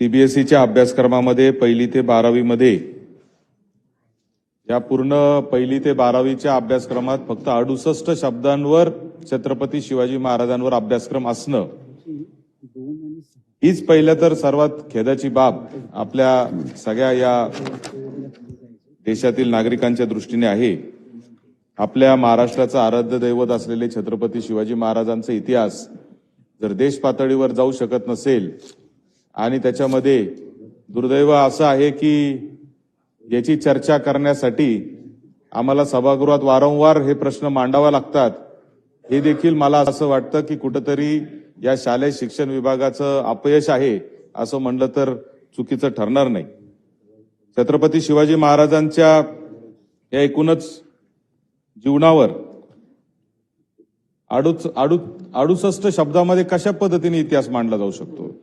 सीबीएसईच्या अभ्यासक्रमामध्ये 1ली ते 12वी मध्ये या पूर्ण 1ली ते 12वीच्या अभ्यासक्रमात फक्त 68 शब्दांवर छत्रपती शिवाजी महाराजांवर अभ्यासक्रम असणं हीच पहिल्या तर सर्वात खेदाची बाब आपल्या सगळ्या या देशातील नागरिकांच्या दृष्टीने आहे। आपल्या महाराष्ट्राचं आराध्य दैवत असलेले छत्रपती शिवाजी महाराजांचा इतिहास जर देश पातळीवर जाऊ शकत नसेल आणि त्याच्यामध्ये दुर्दैव असं आहे की याची चर्चा करण्यासाठी आम्हाला सभागृहात वारंवार हे प्रश्न मांडावा लागतात, हे देखील मला असं वाटतं की कुठेतरी या शालेय शिक्षण विभागाचं अपयश आहे असं म्हणलं तर चुकीचं ठरणार नाही। छत्रपती शिवाजी महाराजांच्या या एकूणच जीवनावर 68 शब्दामध्ये कशा पद्धतीने इतिहास मांडला जाऊ शकतो।